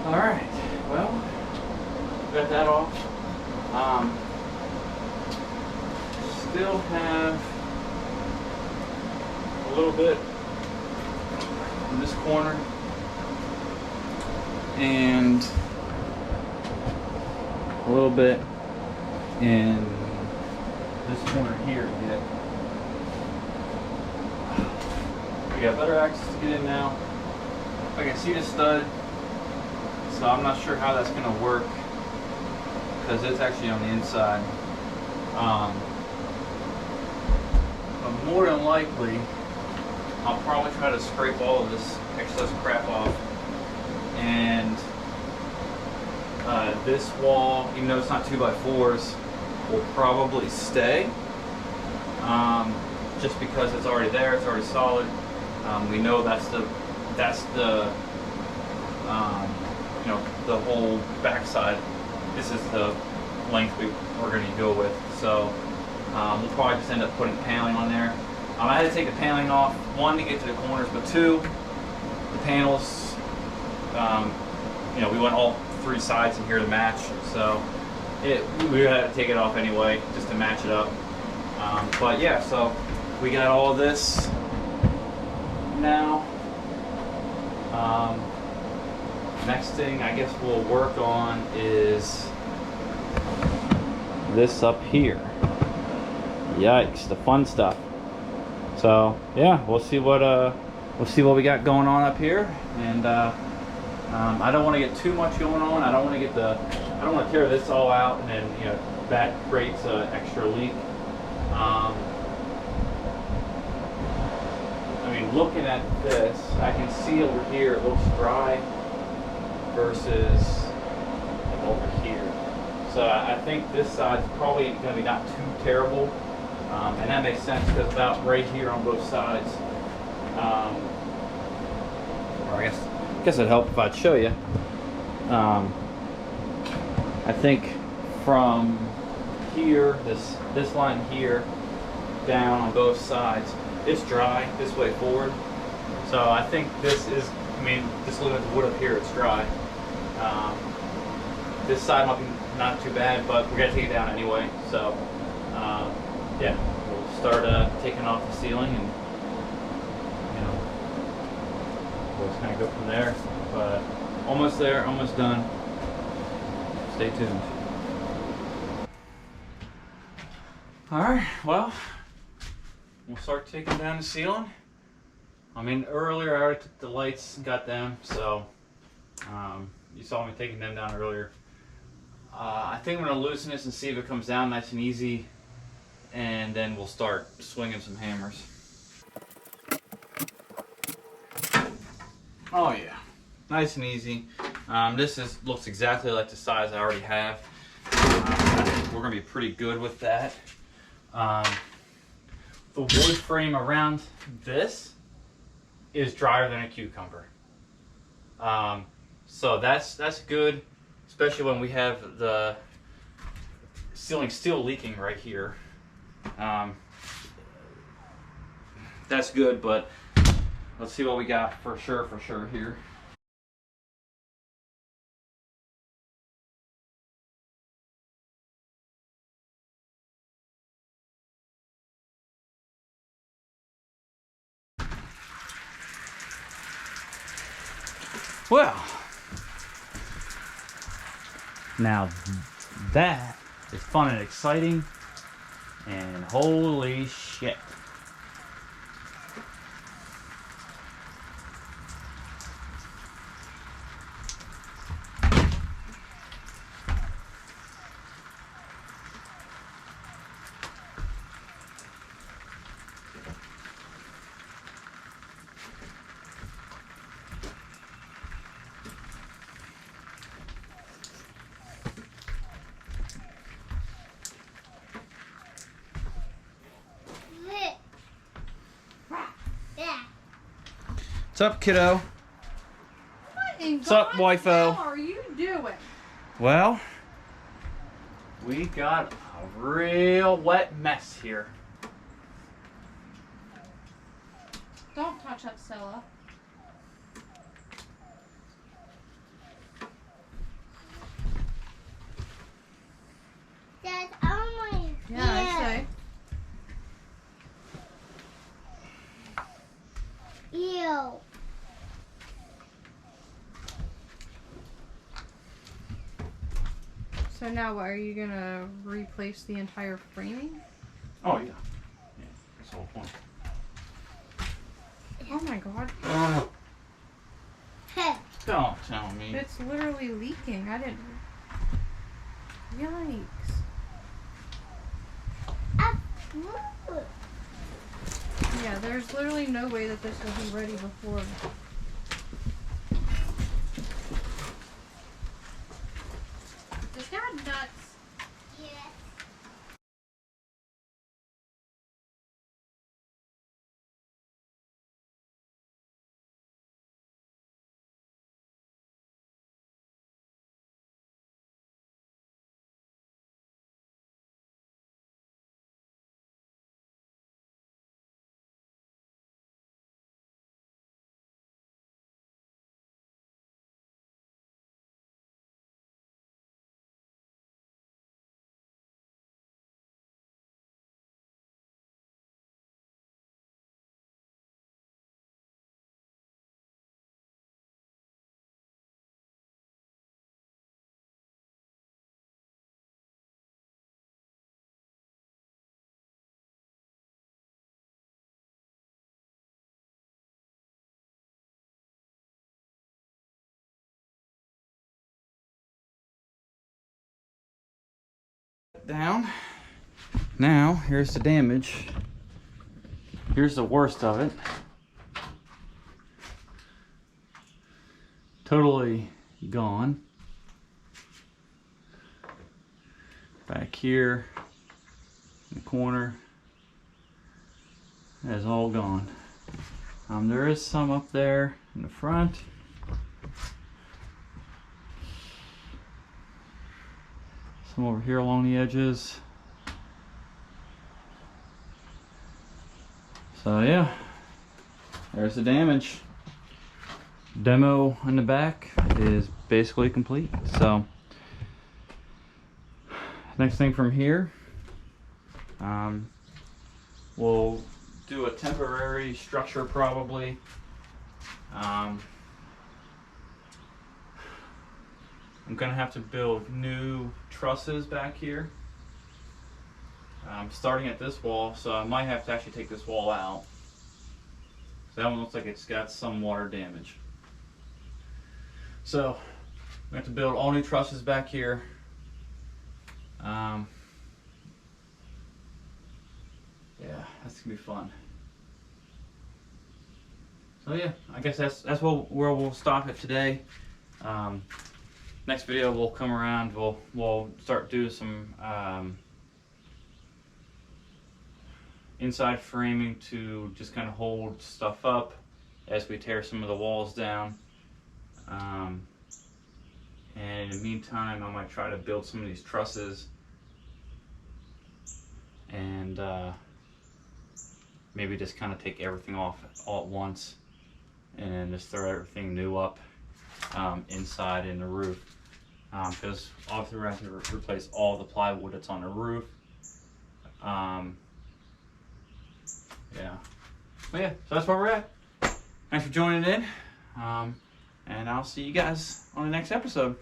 Alright, well, got that off. Still have a little bit in this corner and a little bit in this corner here to get. We got better access to get in now. I can see the stud, so I'm not sure how that's going to work because it's actually on the inside. But more than likely, I'll probably try to scrape all of this excess crap off, and this wall, even though it's not 2x4s, will probably stay, just because it's already there, it's already solid. We know that's the you know, the whole backside. This is the length we're going to go with, so we'll probably just end up putting paneling on there. I had to take the paneling off, one, to get to the corners, but two, the panels, you know, we want all three sides in here to match, so we had to take it off anyway just to match it up. But yeah, so we got all of this now. Next thing I guess we'll work on is this up here. Yikes, the fun stuff. So yeah, we'll see what we got going on up here, and I don't want to get too much going on. I don't want to tear this all out, and then, you know, that creates an extra leak. I mean, looking at this, I can see over here it looks dry versus like over here. So I think this side's probably going to be not too terrible, and that makes sense because about right here on both sides. Or I guess it'd help if I'd show you. I think from here, this line here, down on both sides, it's dry this way forward. So I think this is, I mean, just looking at the wood up here, it's dry. This side might be not too bad, but we're gonna take it down anyway. So yeah, we'll start taking off the ceiling, and you know, we'll just kind of go from there. But almost there, almost done. Stay tuned. All right, well, we'll start taking down the ceiling. I mean, earlier I already took the lights and got them, so you saw me taking them down earlier. I think I'm going to loosen this and see if it comes down nice and easy, and then we'll start swinging some hammers. Oh yeah, nice and easy. This looks exactly like the size I already have. I think we're going to be pretty good with that. The wood frame around this is drier than a cucumber. So that's good, especially when we have the ceiling still leaking right here. That's good, but let's see what we got for sure here. Well, now that is fun and exciting, and holy shit. What's up, kiddo? What's up, wifo? What are you doing? Well, we got a real wet mess here. Don't touch that, Stella. So now what, are you gonna replace the entire framing? Oh yeah. Yeah, that's the whole point. Oh my god. Don't tell me. It's literally leaking. I didn't. Yikes. Yeah, there's literally no way that this will be ready before. Is that nuts? Yes. Down. Now, here's the damage. Here's the worst of it. Totally gone. Back here in the corner, that is all gone. There is some up there in the front. Some over here along the edges. So yeah, there's the damage. Demo in the back is basically complete. So next thing from here, we'll do a temporary structure probably. I'm gonna have to build new trusses back here. Starting at this wall, so I might have to actually take this wall out. So that one looks like it's got some water damage. So we have to build all new trusses back here. Yeah, that's gonna be fun. So yeah, I guess that's where we'll stop it today. Next video we'll come around. We'll start doing some inside framing to just kind of hold stuff up as we tear some of the walls down. And in the meantime, I might try to build some of these trusses and maybe just kind of take everything off all at once and then just throw everything new up inside in the roof. Because obviously we're going to have to replace all the plywood that's on the roof. Yeah. But yeah, so that's where we're at. Thanks for joining in. And I'll see you guys on the next episode.